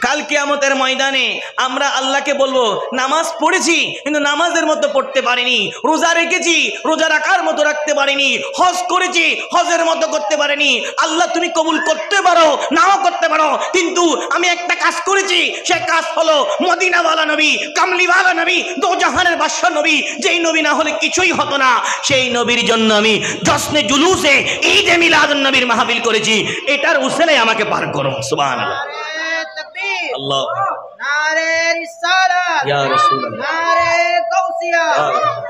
কাল কিয়ামতের ময়দানে আমরা আল্লাহকে বলবো নামাজ পড়েছি কিন্তু নামাজের মতো পড়তে পারিনি, রোজা রেখেছি রোজা রাখার মতো রাখতে পারিনি, হজ করেছি হজের মতো করতে পারিনি। আল্লাহ তুমি কবুল করতে পারো নাও করতে পারো, কিন্তু আমি একটা কাজ করেছি, সে কাজ হলো মদিনাওয়ালা নবী, কামলিওয়ালা নবী, দোজাহানের বাদশা নবী, যেই নবী না হলে কিছুই হতো না, সেই নবীর জন্য আমি জশ্নে জুলুসে ঈদে মিলাদুন নবীর মাহফিল করেছি। এটার উসিলে আমাকে পার করো। সুবহানাল্লাহ। আল্লাহ নারে রিসালাত ইয়া রাসূলুল্লাহ, নারে গাউসিয়া,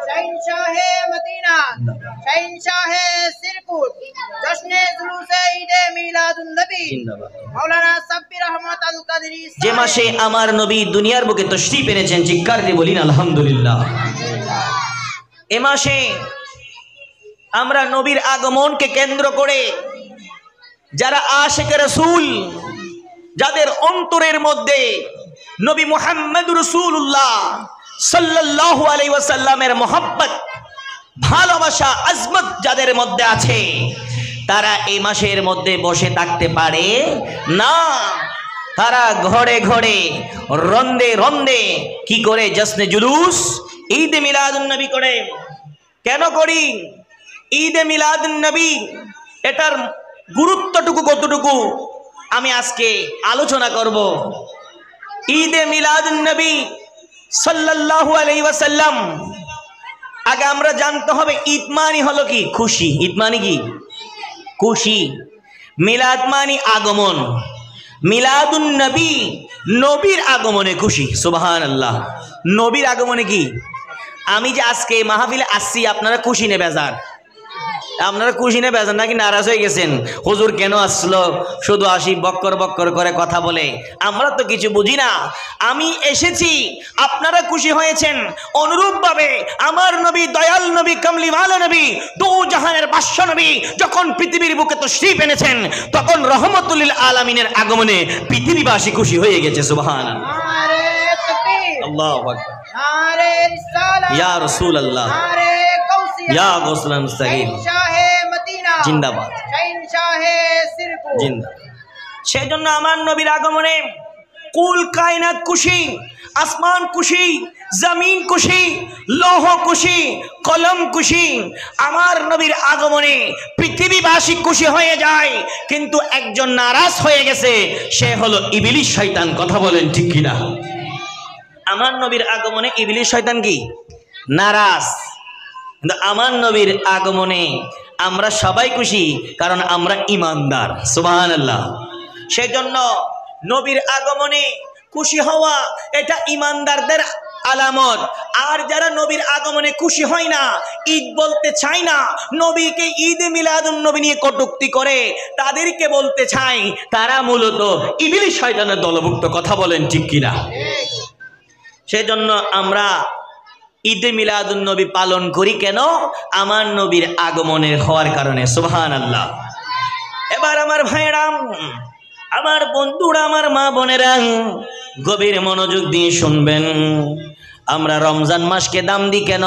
শাহিনশাহে মদিনা, শাহিনশাহে সিরকুট, জশ্নে জুলুসে ঈদে মিলাদুন নবী, জিন্দাবাদ। মাওলানা সাব্বির আহমদ আল কাদরি। যে মাসে আমার নবী দুনিয়ার বুকে তশরীফ এনেছেন, চিৎকার দিয়ে বলিন আলহামদুলিল্লাহ। এ মাসে আমরা নবীর আগমনকে কেন্দ্র করে যারা আশিক রাসূল, যাদের অন্তরের মধ্যে নবী মুহাম্মদ রাসূলুল্লাহ সাল্লাল্লাহু আলাইহি ওয়াসাল্লামের মহব্বত, ভালোবাসা, আজমত যাদের মধ্যে আছে, তারা এই মাসের মধ্যে বসে থাকতে পারে না। তারা ঘরে ঘরে রন্দে রন্দে কি করে জশ্নে জুলুস ঈদে মিলাদুন নবী করে। কেন করি? ঈদে মিলাদুন নবী এটার গুরুত্বটুকু কতটুকু আমি আজকে আলোচনা করব। ঈদে মিলাদুন নবী সাল্লাল্লাহু আলাইহি ওয়াসাল্লাম, আগে আমরা জানতে হবে ঈদ মানে হলো কি? খুশি। ঈদ মানে কি? খুশি। মিলাদ মানে আগমন। মিলাদুন নবী নবীর আগমনে খুশি। সুবহানাল্লাহ। নবীর আগমনে কি? আমি যে আজকে মাহফিলে আসছি, আপনারা খুশি নে বেজার? আপনারা খুশি নে বেজার নাকি নারাজ হয়ে গেছেন? হুজুর কেন আসলো, শুধু আসি বক্কর বক্কর করে কথা বলে, আমরা তো কিছু বুঝি না। আমি এসেছি, আপনারা খুশি হয়েছেন। অনুরূপভাবে আমার নবী, দয়াল নবী, কামলিওয়ালা নবী, দু জাহানের বাদশা নবী যখন পৃথিবীর বুকে তশরীফ এনেছেন, তখন রহমতুল লিল আলামিনের আগমনে পৃথিবীবাসী খুশি হয়ে গেছে। সুবহানাল্লাহ। নারে তাকবীর, আল্লাহু আকবার। নারে রিসালাত, ইয়া রাসূলুল্লাহ, নারে গাউসিয়া, ইয়া গৌসুল মুস্তাকিম, শাহিনশাহে মদিনা, জিন্দাবাদ, শাহিনশাহে সিরকুট। জিন্দাবাদ। সেজন্য আমার নবীর আগমনে কুল কায়নাত খুশি, আসমান খুশি, জমিন খুশি, লৌহ খুশি, কলম খুশি। আমার নবীর আগমনে পৃথিবীবাসী খুশি হয়ে যায়, কিন্তু একজন নারাজ হয়ে গেছে, সে হলো ইবলিস শয়তান। কথা বলেন ঠিক কিনা? আমার নবীর আগমনে ইবলিস শয়তান কি? নারাজ। কিন্তু আমার নবীর আগমনে আমরা সবাই খুশি, কারণ আমরা ইমানদার। সুবহানাল্লাহ। সেজন্য নবীর আগমনে খুশি হওয়া এটা ইমানদারদের আলামত। আর যারা নবীর আগমনে খুশি হয় না, ঈদ বলতে চায় না, নবীকে ঈদে মিলাদুন নবী নিয়ে কটূক্তি করে, তাদেরকে বলতে চাই তারা মূলত ইবলিস শয়তানের দলভুক্ত। কথা বলেন ঠিক কিনা? সেজন্য আমরা ঈদে মিলাদুন নবী পালন করি কেন? আমার নবীর আগমনের হওয়ার কারণে। সুবহানাল্লাহ। এবার আমার ভাইরা, আমার বন্ধুরা, আমার মা বোনেরা, গভীর মনোযোগ দিয়ে শুনবেন। আমরা রমজান মাসকে দাম দিই কেন?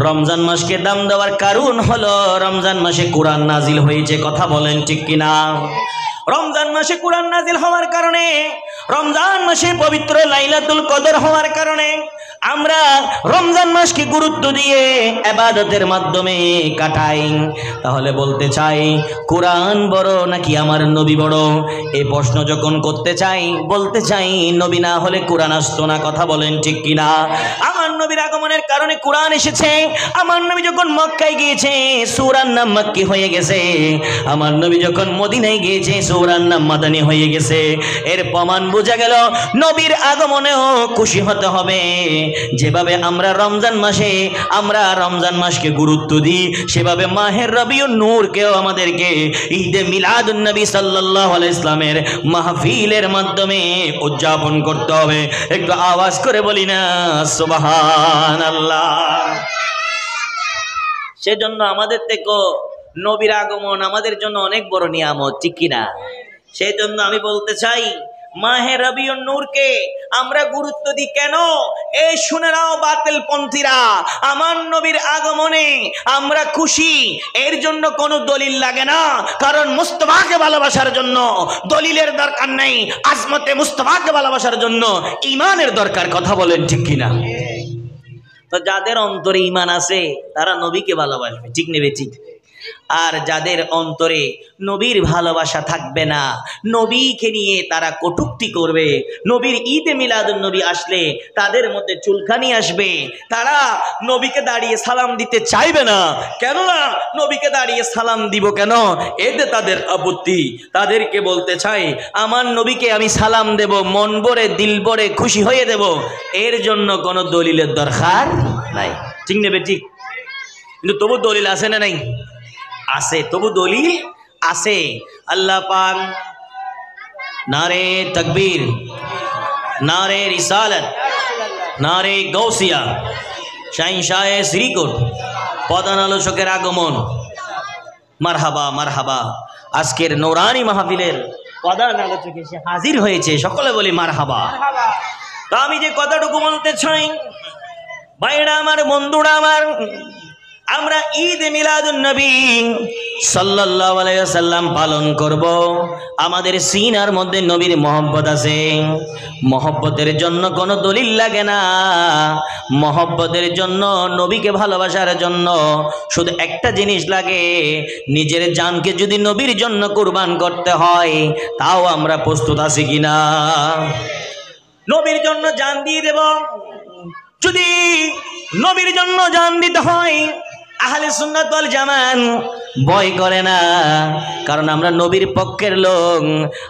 রমজান মাসকে দাম দেওয়ার কারণ হলো রমজান মাসে কোরআন নাজিল হয়েছে। কথা বলেন ঠিক কিনা? রমজান মাসে কোরআন নাজিল হওয়ার কারণে, রমজান মাসে পবিত্র লাইলাতুল কদর হওয়ার কারণে আমরা রমজান মাসকে গুরুত্ব দিয়ে ইবাদতের মাধ্যমে কাটাই। তাহলে বলতে চাই কোরআন বড় নাকি আমার নবী বড়? এই প্রশ্ন যখন করতে চাই, বলতে চাই নবী না হলে কোরআন আসতো না। কথা বলেন ঠিক কিনা? আমার নবীর আগমনের কারণে কোরআন এসেছে। আমার নবী যখন মক্কায় গিয়েছে, সূরার নাম মক্কি হয়ে গেছে। আমার নবী যখন মদিনায় গিয়েছে, সূরার নাম মাদানী হয়ে গেছে। এর প্রমাণ বোঝা গেল নবীর আগমনেও খুশি হতে হবে। যেভাবে আমরা রমজান মাসকে গুরুত্ব দিই, সেভাবে মাহের রবিউন নূরকেও আমাদেরকে ঈদে মিলাদুন নবী সাল্লাল্লাহু আলাইহি ইসলামের মাহফিলের মাধ্যমে উদযাপন করতে হবে। একটু আওয়াজ করে বলি না সুবহানাল্লাহ। সেজন্য আমাদের থেকে নবীর আগমন আমাদের জন্য অনেক বড় নিয়ামত, ঠিক কিনা? সেই জন্য আমি বলতে চাই মাহে রবিউন নূরকে আমরা গুরুত্ব দিই কেন? এই শুনে নাও বাতিল পন্থীরা, আমার নবীর আগমনে আমরা খুশি, এর জন্য কোনো দলিল লাগে না। কারণ মুস্তাফাকে ভালোবাসার জন্য দলিলের দরকার নেই, আজমতে মুস্তাফাকে ভালোবাসার জন্য ঈমানের দরকার। কথা বলেন ঠিক কিনা? তো যাদের অন্তরে ঈমান আছে তারা নবীকে ভালোবাসবে, ঠিক নেবে ঠিক। আর যাদের অন্তরে নবীর ভালোবাসা থাকবে না, নবীকে নিয়ে তারা কটূক্তি করবে, নবীর ঈদে মিলাদুন নবী আসলে তাদের মধ্যে চুলকানি আসবে, তারা নবীকে দাঁড়িয়ে সালাম দিতে চাইবে না। কেননা নবীকে দাঁড়িয়ে সালাম দিব কেন, এতে তাদের আপত্তি। তাদেরকে বলতে চাই, আমার নবীকে আমি সালাম দেব, মন ভরে দিল ভরে খুশি হয়ে দেব, এর জন্য কোনো দলিলের দরকার নাই, ঠিক নেবে ঠিক। কিন্তু তবু দলিল আছে না নাই? আছে, তবু দলিল আছে। আল্লাহ পাক নারে তাকবীর, নারে রিসালাত, নারে গৌসিয়া, শাহিনশাহ শ্রীকোট, প্রধান আলোচকের আগমন। মারহাবা মারহাবা। আজকের নূরানি মাহফিলের প্রধান আলোচক এসে হাজির হয়েছে, সকলে বলি মারহাবা। তো আমি যে কথাটুকু বলতে চাই, ভাইরা আমার, বন্ধুরা আমার, আমরা ঈদ মিলাদুন নবী সাল্লাল্লাহু আলাইহি ওয়াসাল্লাম পালন করব। আমাদের সিনার মধ্যে নবীর মহব্বত আছে, মহব্বতের জন্য কোনো দলিল লাগে না। মহব্বতের জন্য, নবীকে ভালোবাসার জন্য শুধু একটা জিনিস লাগে, নিজের জানকে যদি নবীর জন্য কুরবান করতে হয় তাও আমরা প্রস্তুত আছি কিনা? নবীর জন্য জান দিয়ে দেব। যদি নবীর জন্য জান দিতে হয়, আহলে সুন্নাত ওয়াল জামাত ভয় করে না, কারণ আমরা নবীর পক্ষের লোক।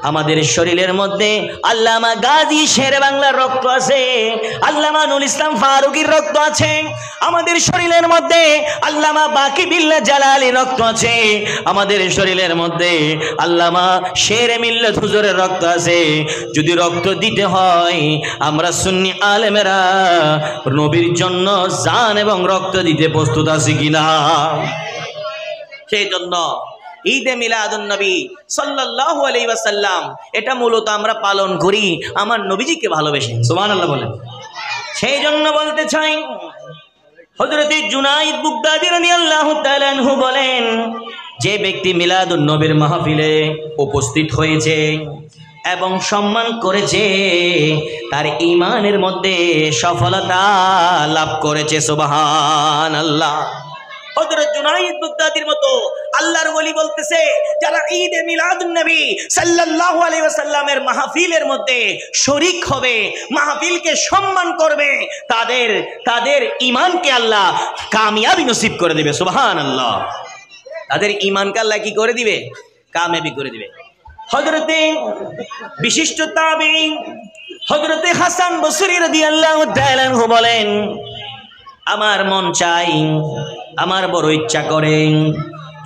আমাদের শরীরের মধ্যে আল্লামা গাজী শের বাংলার রক্ত আছে, আল্লামা নুল ইসলাম ফারুকীর রক্ত আছে, আমাদের শরীরের মধ্যে আল্লামা বাকি বিল্লাহ জালালী রক্ত আছে, আমাদের শরীরের মধ্যে আল্লামা শের মিল্লাত হুজুরের রক্ত আছে। যদি রক্ত দিতে হয়, আমরা সুন্নি আলেমেরা নবীর জন্য জান এবং রক্ত দিতে প্রস্তুত আছি কিনা? সেই জন্য ঈদে মিলাদুন নবী সাল্লাল্লাহু আলাইহি ওয়াসাল্লাম এটা মূলত আমরা পালন করি আমার নবীজিকে ভালোবেসে। সুবহানাল্লাহ বলেন। সেই জন্য বলতে চাই, হযরত জুনাইদ বুগদাদি রাদিয়াল্লাহু তাআলা আনহু বলেন, যে ব্যক্তি মিলাদুন নবীর মাহফিলে উপস্থিত হয়েছে এবং সম্মান করেছে, তার ঈমানের মধ্যে সফলতা লাভ করেছে। সুবহানাল্লাহ। হযরত জুনাইদ বুগদাদির মতো আল্লাহর ওলি বলতেছে, যারা ঈদে মিলাদুন নবী সাল্লাল্লাহু আলাইহি ওয়াসাল্লামের মাহফিলের মধ্যে শরীক হবে, মাহফিলকে সম্মান করবে, তাদের ঈমানকে আল্লাহ কামিয়াবি নসিব করে দিবে। সুবহানাল্লাহ। তাদের ঈমানকে আল্লাহ কি করে দিবে? কামিয়াবি করে দিবে। হযরতে বিশিষ্ট তাবেঈন হযরতে হাসান বসরি রাদিয়াল্লাহু তাআলা আনহু বলেন, আমার মন চাই, আমার বড় ইচ্ছা করে,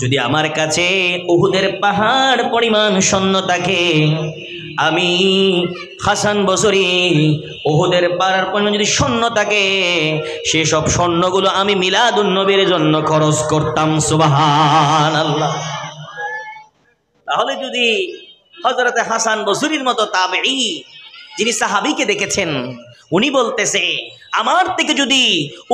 যদি আমার কাছে উহুদের পাহাড় পরিমাণ সৈন্য থাকে, আমি হাসান বসরি উহুদের পাহাড় পরিমাণ যদি সৈন্য থাকে, সেসব সৈন্যগুলো আমি মিলাদুন নবীর জন্য খরচ করতাম। সুবহানাল্লাহ। তাহলে যদি হযরতে হাসান বসরির মতো তাবেঈ, যিনি সাহাবীকে দেখেছেন, উনি বলতেছে, আমার থেকে যদি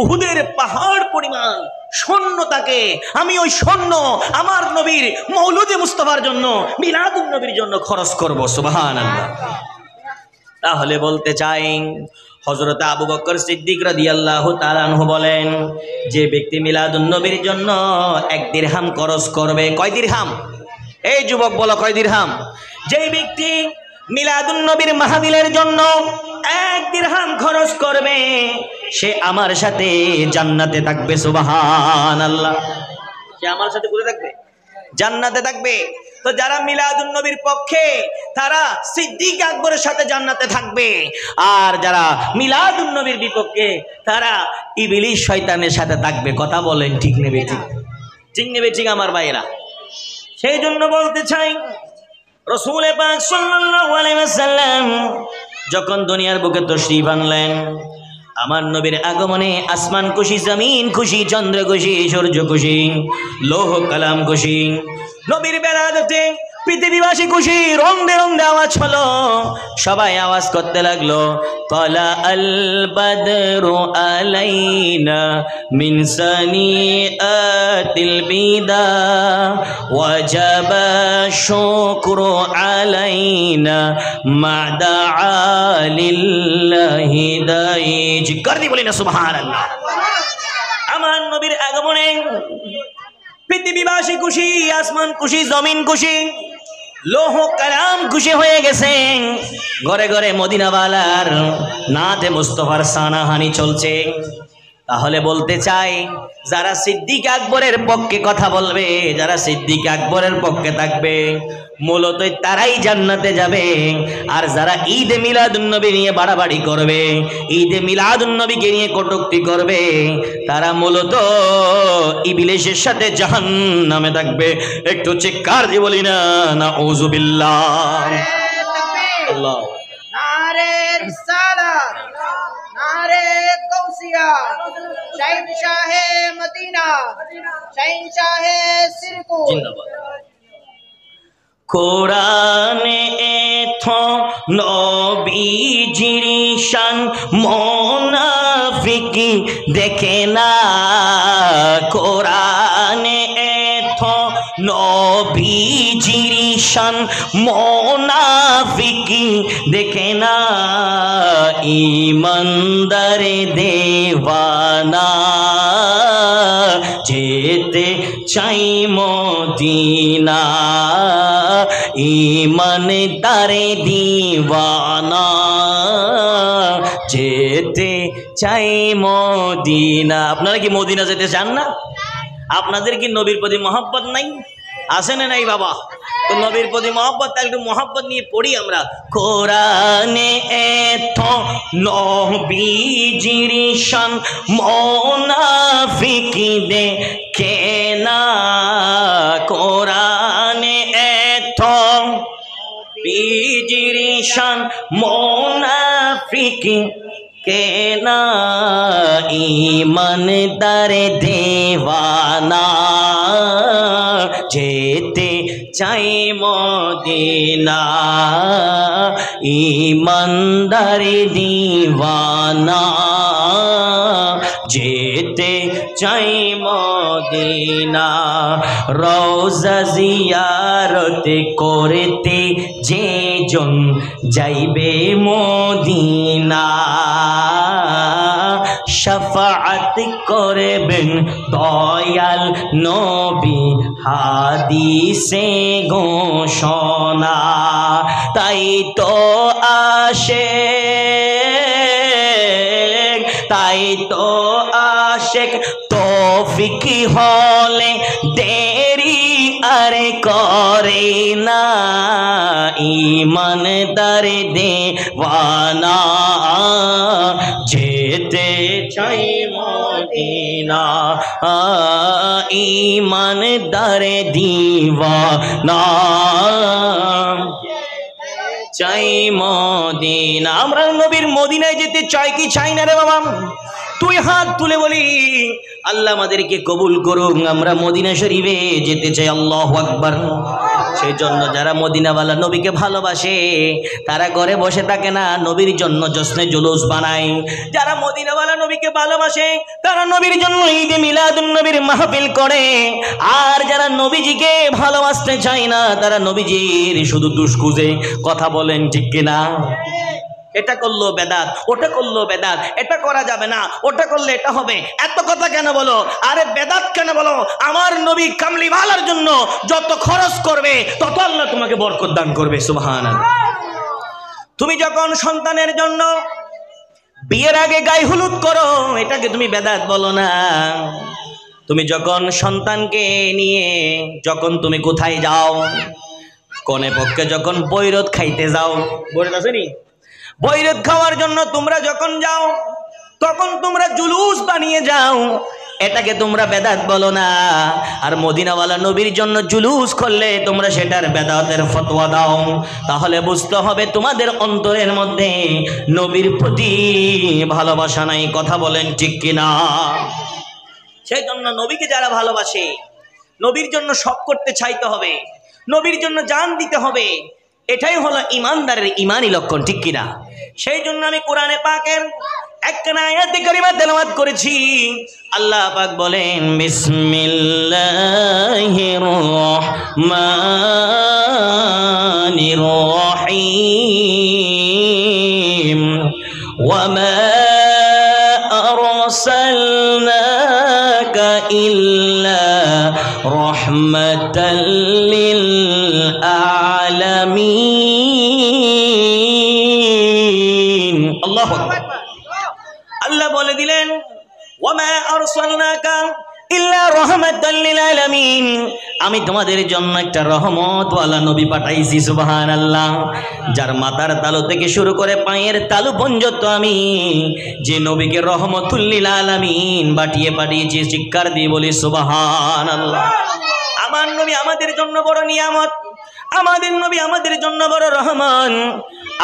উহুদের পাহাড় পরিমাণ সৈন্য থাকে, আমি ওই সৈন্য আমার নবীর মৌলুদে মুস্তাফার জন্য, মিলাদুন নবীর জন্য খরচ করব। সুবহানাল্লাহ। তাহলে বলতে চাই, হযরত আবু বকর সিদ্দিক রাদিয়াল্লাহু তাআলা আনহু বলেন, যে ব্যক্তি মিলাদুন নবীর জন্য 1 দিরহাম খরচ করবে। কয় দিরহাম? এই যুবক বলো, কয় দিরহাম? যেই ব্যক্তি মিলাদুন নবীর মাহফিলের জন্য 1 দিরহাম খরচ করবে, সে আমার সাথে জান্নাতে থাকবে। সুবহানাল্লাহ। সে আমার সাথে ঘুরে থাকবে, জান্নাতে থাকবে। তো যারা মিলাদুন নবীর পক্ষে, তারা সিদ্দিক আকবরের সাথে জান্নাতে থাকবে, আর যারা মিলাদুন নবীর বিপক্ষে, তারা ইবলিস শয়তানের সাথে থাকবে। কথা বলেন ঠিক নেবে ঠিক? ঠিক নেবে ঠিক আমার ভাইরা? সেই জন্য বলতে চাই, রাসূল পাক সাল্লাল্লাহু আলাইহি ওয়াসাল্লাম যখন দুনিয়ার বুকে তশরীফ আনলেন, আমার নবীর আগমনে আসমান খুশি, জমিন খুশি, চন্দ্র খুশি, সূর্য খুশি, লৌহ কালাম খুশি। নবীর বেলাতে পৃথিবীবাসী খুশি, রন্দে রন্দে আওয়াজ হলো, সবাই আওয়াজ করতে লাগলো, তলা আল বদরু আলাইনা মিন সানিআতিল বিদা ওয়াজাবা শুকরু আলাইনা মা দাআ লিল্লাহি দাইজ করদি বলি না সুবহানাল্লাহ। আমার নবীর আগমনে পৃথিবীবাসী খুশি, আসমান খুশি, জমিন খুশি, লোহ কালাম খুশি হয়ে গেছে। ঘরে ঘরে মদিনাওয়ালার নাতে মুস্তফার সানাহানি চলছে। তাহলে বলতে চাই, যারা সিদ্দিক আকবরের পক্ষে কথা বলবে, যারা সিদ্দিক আকবরের পক্ষে থাকবে, মূলত তারাই জান্নাতে যাবে। আর যারা ঈদে মিলাদুন্নবী নিয়ে বাড়াবাড়ি করবে, ঈদে মিলাদুন্নবীকে নিয়ে কটূক্তি করবে, তারা মূলত ইবলিসের সাথে জাহান্নামে থাকবে। একটু চিৎকার দিয়ে বলি না নাউযুবিল্লাহ। আল্লাহ नारे रिसालत, नारे गौसिया, शहंशाह मदीना, शहंशाह सिरको। जिंदाबाद। কোরআনে এথো নবীজির শান মুনাফিকি দেখে না, কোরআনে এথো নবীজির শান মুনাফিকি দেখে না, ঈমানদার দেওয়ানা যেতে চাই মদিনা, ঈমানদারে দিওয়ানা যেতে চাই মদিনা। আপনারা কি মদিনা যেতে চান না? আপনাদের কি নবীর প্রতি মহব্বত নাই? আছে না নাই বাবা? তো নবীর প্রতি মহব্বত, তাহলে একটু মহব্বত নিয়ে পড়ি আমরা। কোরআনে এথো নবীজির শান মুনাফিকি দেখে না, কোরআনে এথো নবীজির শান মুনাফিকি কেনা, ঈমানদার দেওয়ানা যেতে চাই মদিনা, ঈমানদার দিওয়ানা যেতে চাই মদিনা। রওজা জিয়ারত করতে যে জন যাইবে মদিনা, শাফাআত করবেন দয়াল নবী হাদিসে ঘোষণা। তাই তো আশেক, তাই তো আশেক তৌফিক হলে দেরি আর করে না, ঈমানদার দেওয়ানা যেতে চাই মদিনা, ঈমানদার দিওয়ানা চাই মদিনা। আমরা নবীর মদিনায় যেতে চাই কি চাই না রে বাবা? তুই হাত তুলে বলি, আল্লাহ আমাদেরকে কবুল করুন, আমরা মদিনা শরীফে যেতে চাই। আল্লাহু আকবার। সেই জন্য যারা মদিনাওয়ালা নবীকে ভালোবাসে তারা ঘরে বসে থাকে না, নবীর জন্য জশ্নে জুলুস বানায়। যারা মদিনাওয়ালা নবীকে ভালোবাসে তারা নবীর জন্য ঈদে মিলাদুন নবীর মাহফিল করে। আর যারা নবীজিকে ভালোবাসতে চায় না তারা নবীজির শুধু দুষ্কুজে কথা বলেন, ঠিক কিনা? এটা করলো বেদাত, ওটা করলো বেদাত, এটা করা যাবে না, ওটা করলে এটা হবে, এত কথা কেন বলো? আরে বেদাত কেন বলো? আমার নবী কামলিওয়ালার জন্য যত খরচ করবে তত আল্লাহ তোমাকে বরকত দান করবে। সুবহানাল্লাহ। তুমি যখন সন্তানের জন্য বিয়ের আগে গায়ে হলুদ করো, এটাকে তুমি বেদাত বলো না। তুমি যখন সন্তানকে নিয়ে যখন তুমি কোথায় যাও, কনে পক্ষে যখন বৈরত খাইতে যাও, বৈরত আছে নি? বৈরত খাওয়ার জন্য তোমরা যখন যাও তখন তোমরা জুলুস বানিয়ে যাও, এটাকে তোমরা বেদাত বলো না। আর মদিনাওয়ালা নবীর জন্য জুলুস করলে তোমরা সেটার বেদাতের ফতোয়া দাও। তাহলে বুঝতে হবে তোমাদের অন্তরের মধ্যে নবীর প্রতি ভালোবাসা নাই। কথা বলেন ঠিক কিনা? সেই জন্য নবীকে যারা ভালোবাসে নবীর জন্য সব করতে চাইতে হবে। নবীর জন্য জান দিতে হবে। এটাই হলো ইমানদারের ইমানি লক্ষণ, ঠিক কিনা? সেই জন্য আমি কোরআনে পাকের একটা আয়াতে কারিমা তেলাওয়াত করেছি। আল্লাহ পাক বলেন, বিসমিল্লাহির রহমানির রহিম ওয়া মা আরসালনাকা ইল্লা রাহমাতাল লিল আলামিন। আল্লাহু আকবার। আল্লাহ বলে দিলেন, ওয়ামা আরসালনাকা ইল্লা রাহমাতাল লিল আলামিন, আমি তোমাদের জন্য একটা রহমতওয়ালা নবী পাঠাইছি। সুবহানাল্লাহ। যার মাথার তালু থেকে শুরু করে পায়ের তালু পর্যন্ত আমি যে নবীকে রহমতুল লিল আলামিন পাঠিয়েছি, চিৎকার দিয়ে বলি সুবহানাল্লাহ। আমার নবী আমাদের জন্য বড় নিয়ামত, আমাদের নবী আমাদের জন্য বড় রহমান।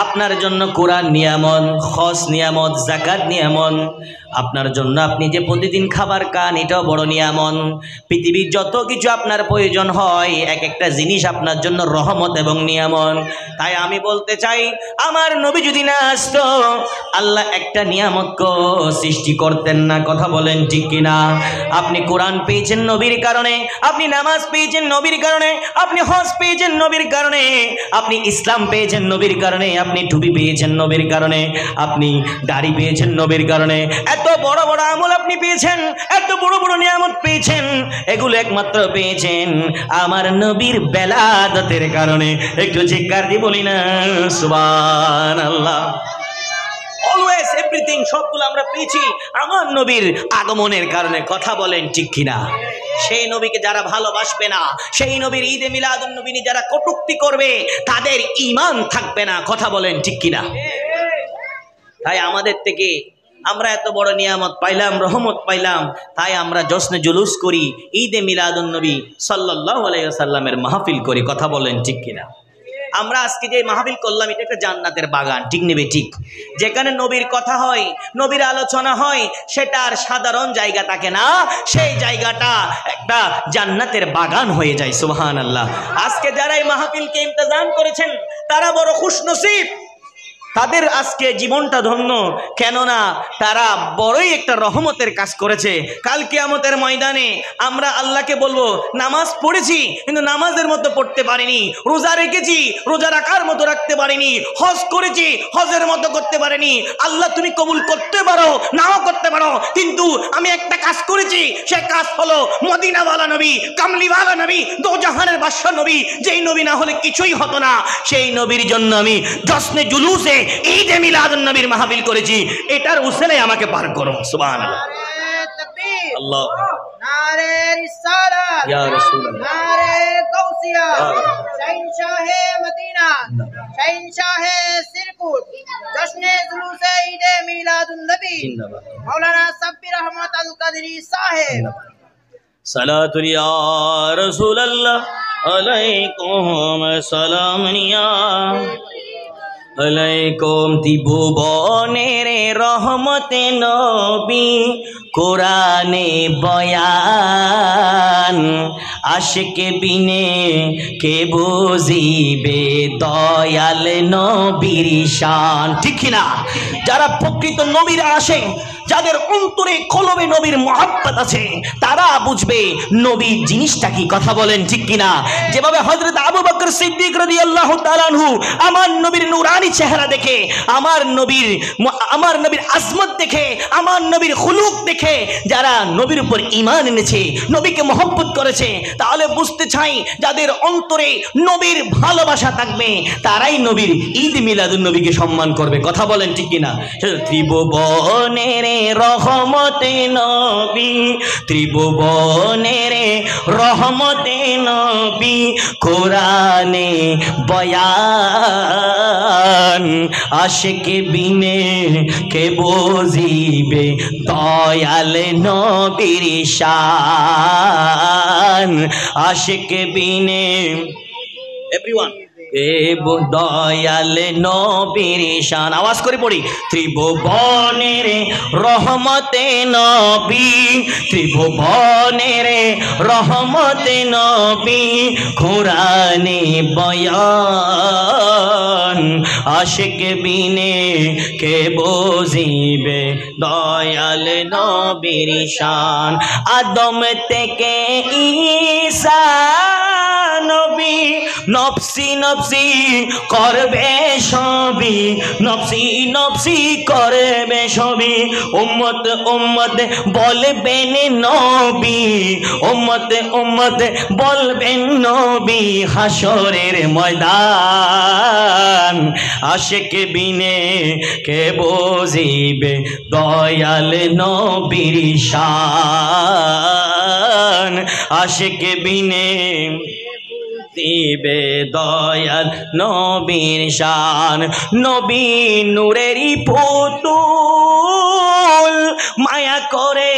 আপনার জন্য কোরআন নিয়ামত, খস নিয়ামত, যাকাত নিয়ামত। আপনার জন্য আপনি যে প্রতিদিন খাবার খান, এটাও বড় নিয়ামত। পৃথিবীর যত কিছু আপনার প্রয়োজন হয়, এক একটা জিনিস আপনার জন্য রহমত এবং নিয়ামত। তাই আমি বলতে চাই, আমার নবী যদি না আসতো, আল্লাহ একটা নিয়ামত সৃষ্টি করতেন না। কথা বলেন ঠিক কিনা? আপনি কোরআন পেয়েছেন নবীর কারণে, আপনি নামাজ পেয়েছেন নবীর কারণে, আপনি হজ পেয়েছেন নবীর কারণে, আপনি ইসলাম পেয়েছেন নবীর কারণে, আপনি টুপি পেয়েছেন নবীর কারণে, আপনি দাড়ি পেয়েছেন নবীর কারণে। এত বড় বড় আমল আপনি পেয়েছেন, এত বড় বড় নিয়ামত পেয়েছেন, এগুলো একমাত্র পেয়েছেন আমার নবীর বেলাদতের কারণে। একটু চিৎকার দিয়ে বলি না সুবহানাল্লাহ। অলওয়েজ এভরিথিং, সবগুলো আমরা পেয়েছি আমার নবীর আগমনের কারণে। কথা বলেন ঠিক কিনা? সেই নবীকে যারা ভালোবাসবে না, সেই নবীর ঈদে মিলাদুন নবী যারা কটূক্তি করবে, তাদের ঈমান থাকবে না। কথা বলেন ঠিক কিনা? তাই আমাদের থেকে আমরা এত বড় নিয়ামত পাইলাম, রহমত পাইলাম, তাই আমরা জশ্নে জুলুস করি, ঈদে মিলাদুন নবী সাল্লাল্লাহু আলাইহি ওয়াসাল্লামের মাহফিল করি। কথা বলেন ঠিক কিনা? আমরা আজকে যে মাহফিল করলাম, এটা একটা জান্নাতের বাগান, ঠিক নেবে? ঠিক। যেখানে নবীর কথা হয়, নবীর আলোচনা হয়, সেটা আর সাধারণ জায়গা থাকে না, সেই জায়গাটা একটা জান্নাতের বাগান হয়ে যায়। সুবহানাল্লাহ। আজকে যারা এই মাহফিলকে ইন্তজাম করেছেন, তারা বড় খুশনসিব, তাদের আজকে জীবনটা ধন্য। কেননা তারা বড়ই একটা রহমতের কাজ করেছে। কাল কিয়ামতের ময়দানে আমরা আল্লাহকে বলবো, নামাজ পড়েছি কিন্তু নামাজের মতো পড়তে পারিনি, রোজা রেখেছি রোজা রাখার মতো রাখতে পারিনি, হজ করেছি হজের মতো করতে পারিনি। আল্লাহ তুমি কবুল করতে পারো, নাও করতে পারো, কিন্তু আমি একটা কাজ করেছি, সে কাজ হলো মদিনাওয়ালা নবী, কামলিওয়ালা নবী, দোজাহানের বাদশা নবী, যেই নবী না হলে কিছুই হতো না। সেই নবীর জন্য আমি জশ্নে জুলুসে ঈদে মিলাদুন নবীর মাহফিল করেছি। এটার উসিলায় আমাকে পার করো। সুবহানাল্লাহ। আল্লাহ। নারে রিসালাত, ইয়া রাসূলুল্লাহ, নারে গাউসিয়া, শাহিনশাহে মদিনা, শাহিনশাহে সিরকুট, জশ্নে জুলুসে ঈদে মিলাদুন নবী, জিন্দাবাদ। মাওলানা সাব্বির আহমদ আল কাদরি সাহেব। সালাতুল ইয়া রাসূলুল্লাহ আলাইকুম সালাম ইয়া আলাইকুম। ত্রিভুবনের রহমতে নবী, কোরআনে বয়ান, আশিকে বিনে কে বুঝিবে দয়াল নবীর শান। ঠিক না? যারা প্রকৃত নবীর আশিক, যাদের অন্তরে কলবে নবীর মহব্বত আছে, তারা বুঝবে নবী জিনিসটা কি। কথা বলেন ঠিক কিনা? যেভাবে হযরত আবু বকর সিদ্দিক রাদিয়াল্লাহু তাআলা আনহু আমার নবীর নূরানি চেহারা দেখে, আমার নবীর আজমত দেখে, আমার নবীর খুলুক দেখে যারা নবীর উপর ঈমান এনেছে, নবীকে মহব্বত করেছে, তাহলে বুঝতে চাই যাদের অন্তরে নবীর ভালোবাসা থাকবে, তারাই নবীর ঈদ মিলাদুন নবীকে সম্মান করবে। কথা বলেন ঠিক কিনা? ত্রিভুবনের রহমতে নবী, ত্রিভুবনের রহমতে নবী, কোরআনে বয়ান, আশিকে বিনে কে বুঝিবে দয়াল নবীর শান, আশিকে বিনে। এভরিওয়ান দয়াল নবীর শান, আওয়াজ করে পড়ি, ত্রিভুবনের রহমতে নবী, ত্রিভুবনের রহমতে নবী, কোরআনে বয়ান, আশিক বিনে কে বুঝিবে দয়াল নবীর শান। আদম থেকে ঈসা নবী নফসি নফসি করবে সবই, নফসি নফসি করবে সবই, উম্মত উম্মত বলবেন নবী, উম্মত উম্মত বলবেন নবী, হাসরের ময়দান, আশিক বিনে কে বুঝিবে দয়াল নবীর শান, আশিক বিনে দিবে দয়াল নবীর শান। নবী নূরেরই পুতুল, মায়া করে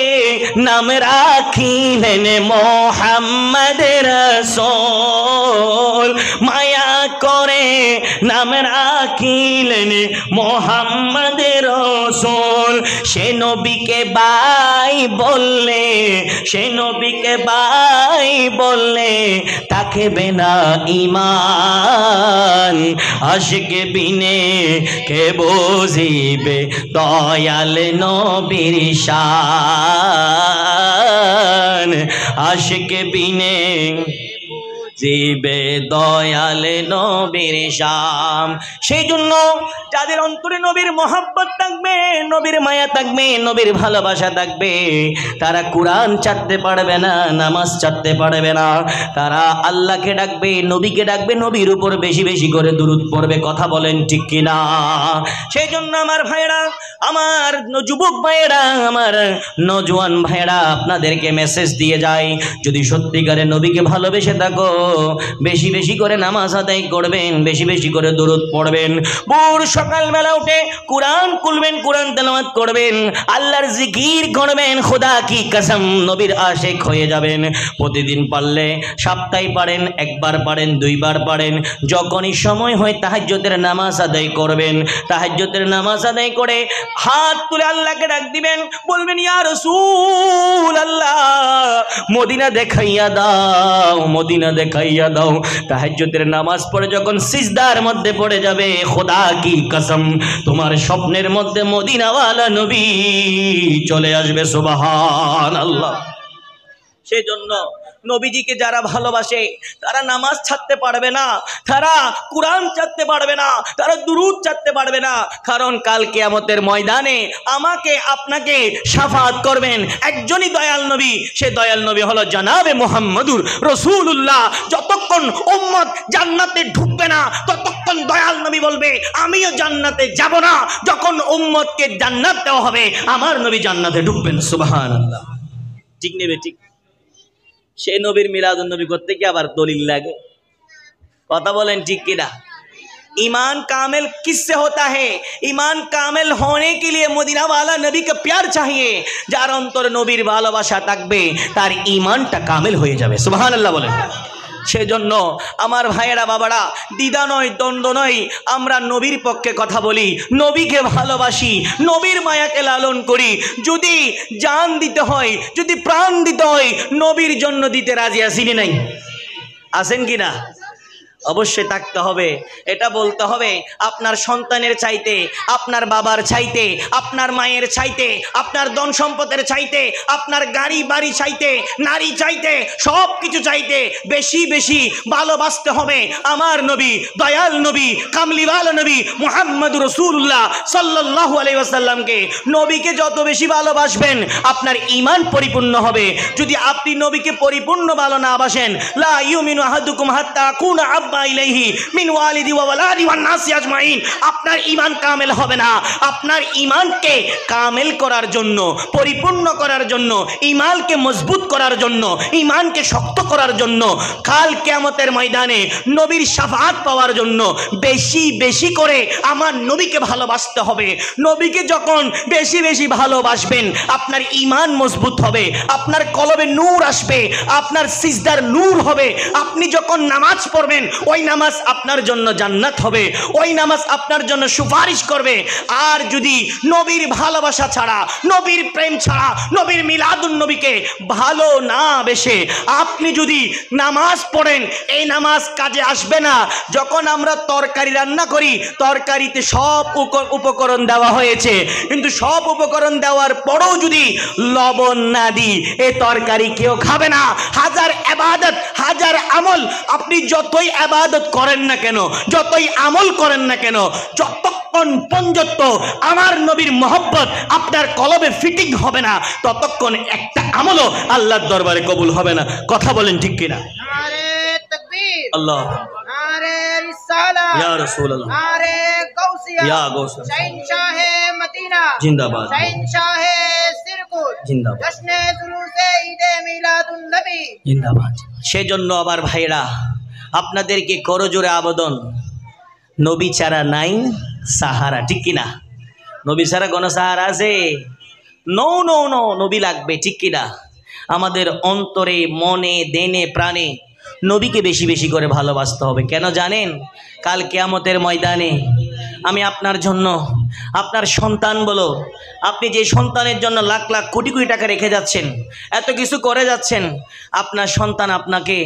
নাম রাখিলেন মোহাম্মদ রাসূল, মায়া করে নাম রাখিলেন মোহাম্মদ রাসূল। সে নবীকে বাই বললে, সে নবীকে বাই বললে থাকবে না ঈমান, আশিক বিনে কে বুঝিবে দয়াল নবীর শান, আশিক বিনে জিবে দয়াল নবীর শান। সেই জন্য যাদের অন্তরে নবীর মহব্বত থাকবে, নবীর মায়া থাকবে, নবীর ভালোবাসা থাকবে, তারা কোরআন চাটতে পারবে না, নামাজ চাটতে পারবে না, তারা আল্লাহকে ডাকবে, নবীকে ডাকবে, নবীর উপর বেশি বেশি করে দুরূদ পড়বে। কথা বলেন ঠিক কিনা? সেই জন্য আমার ভাইরা, আমার যুবক ভাইয়েরা, আমার নজওয়ান ভাইয়েরা, আপনাদেরকে মেসেজ দিয়ে যায়, যদি সত্যিকারে নবীকে ভালোবেসে থাকো, বেশি বেশি করে নামাজ আদায় করবেন, বেশি বেশি করে দুরূদ পড়বেন, ভোর সকালবেলা উঠে কোরআন খুলবেন, কোরআন তেলাওয়াত করবেন, আল্লাহর জিকির করবেন, খোদা কি কসম নবীর আশিক হয়ে যাবেন। প্রতিদিন পারলে সপ্তাহে পারেন, একবার পারেন, দুইবার পারেন, যখনই সময় হয় তাহাজ্জুদের নামাজ আদায় করবেন। তাহাজ্জুদের নামাজ আদায় করে হাত তুলে আল্লাহকে ডাক দিবেন, বলবেন ইয়া রাসূলুল্লাহ মদিনা দেখাইয়া দাও, মদিনা দেখাইয়া দাও। তাহাজ্জুদের নামাজ পড়ে যখন সিজদার মধ্যে পড়ে যাবে, খোদা কি কসম তোমার স্বপ্নের মধ্যে মদিনাওয়ালা নবী চলে আসবে। সুবহানাল্লাহ। সেজন্য নবীজিকে যারা ভালোবাসে তারা নামাজ ছাড়তে পারবে না, তারা কোরআন ছাড়তে পারবে না, তারা দুরূদ ছাড়তে পারবে না, কারণ কাল কিয়ামতের ময়দানে আমাকে আপনাকে শাফাআত করবেন একজনই দয়াল নবী। সে দয়াল নবী হলো জনাবে মুহাম্মদুর রাসূলুল্লাহ। যতক্ষণ উম্মত জান্নাতে ঢুকবে না ততক্ষণ দয়াল নবী বলবে আমিও জান্নাতে যাব না। যখন উম্মতকে জান্নাত দেওয়া হবে আমার নবী জান্নাতে ঢুকবেন। সুবহানাল্লাহ। ঠিক নেবে? ঠিক। সে নবীর মিলাদুন নবী করতে কি আবার দলিল লাগে? কথা বলেন ঠিক কিনা? ईमान कामिल किससे होता है? ईमान कामिल होने के लिए मदीना वाला नबी का प्यार चाहिए। जार अंतर नबीर ভালোবাসা থাকবে তার ঈমানটা কামিল হয়ে যাবে। সুবহানাল্লাহ বলেন। সেজন্য আমার ভাইয়েরা বাবারা, দ্বিধা নয়, দ্বন্দ্ব নয়, আমরা নবীর পক্ষে কথা বলি, নবীকে ভালোবাসি, নবীর মায়াকে লালন করি। যদি জান দিতে হয়, যদি প্রাণ দিতে হয়, নবীর জন্য দিতে রাজি আছি না নাই? আছেন কি না? অবশ্যই থাকতে হবে। এটা বলতে হবে আপনার সন্তানের চাইতে, আপনার বাবার চাইতে, আপনার মায়ের চাইতে, আপনার ধন সম্পদের চাইতে, আপনার গাড়ি বাড়ি চাইতে, নারী চাইতে, সব কিছু চাইতে বেশি বেশি ভালোবাসতে হবে আমার নবী, দয়াল নবী, কামলিওয়ালা নবী মুহাম্মদুর রাসূলুল্লাহ সাল্লাল্লাহু আলাইহি ওয়াসাল্লামকে। নবীকে যত বেশি ভালোবাসবেন আপনার ঈমান পরিপূর্ণ হবে। যদি আপনি নবীকে পরিপূর্ণ ভালো না বাসেন, লা ইউমিনু আহাদুকুম হাত্তা কুনা মিন ওয়ালিদি ওয়া ওয়ালাদি ওয়ান নাসি আজমাইন, আপনার ঈমান কামেল হবে না। আপনার ঈমানকে কামেল করার জন্য, পরিপূর্ণ করার জন্য, ঈমানকে মজবুত করার জন্য, ঈমানকে শক্ত করার জন্য, কাল কিয়ামতের ময়দানে নবীর শাফাআত পাওয়ার জন্য বেশি বেশি করে আমার নবীকে ভালোবাসতে হবে। নবীকে যখন বেশি বেশি ভালোবাসবেন আপনার ঈমান মজবুত হবে, আপনার কলবে নূর আসবে, আপনার সিজদার নূর হবে। আপনি যখন নামাজ পড়বেন ওই নামাজ আপনার জন্য জান্নাত হবে, ওই নামাজ আপনার জন্য সুপারিশ করবে। আর যদি নবীর ভালোবাসা ছাড়া, নবীর প্রেম ছাড়া, নবীর মিলাদুন নবীকে ভালো না বেশে আপনি যদি নামাজ পড়েন, এই নামাজ কাজে আসবে না। যখন আমরা তরকারি রান্না করি, তরকারিতে সব উপকরণ দেওয়া হয়েছে, কিন্তু সব উপকরণ দেওয়ার পরেও যদি লবণ না দিই, এই তরকারি কেউ খাবে না। হাজার ইবাদত, হাজার আমল, আপনি যতই ইবাদত করেন না কেন, যতই আমল করেন না কেন, যতক্ষণ পর্যন্ত আমার নবীর মহব্বত আপনার কলবে ফিটিং হবে না, ততক্ষণ একটা আমলও আল্লাহর দরবারে কবুল হবে না। কথা বলেন ঠিক কিনা? নারে তাকবীর, আল্লাহ, নারে রিসালাত, ইয়া রাসূলুল্লাহ, নারে গাউসিয়া, ইয়া গাউসিয়া, শাহিনশাহে মদিনা জিন্দাবাদ, শাহিনশাহে সিরকুট, জিন্দাবাদ, জশ্নে জুলুসে ঈদে মিলাদুন নবী জিন্দাবাদ। সেজন্য আবার ভাইরা, আপনাদেরকে করজোরে আবেদন, নবী ছাড়া নাই সাহারা, ঠিক কিনা? নবী ছাড়া কোনো সাহারা আছে? নো নো নো, নবী লাগবে, ঠিক কিনা? আমাদের অন্তরে, মনে, দেনে, প্রাণে নবীকে বেশি বেশি করে ভালোবাসতে হবে। কেন জানেন? কাল কিয়ামতের ময়দানে আমি আপনার জন্য, আপনার সন্তান বলো, আপনি যে সন্তানের জন্য লাখ লাখ কোটি কোটি টাকা রেখে যাচ্ছেন, এত কিছু করে যাচ্ছেন, আপনার সন্তান আপনাকে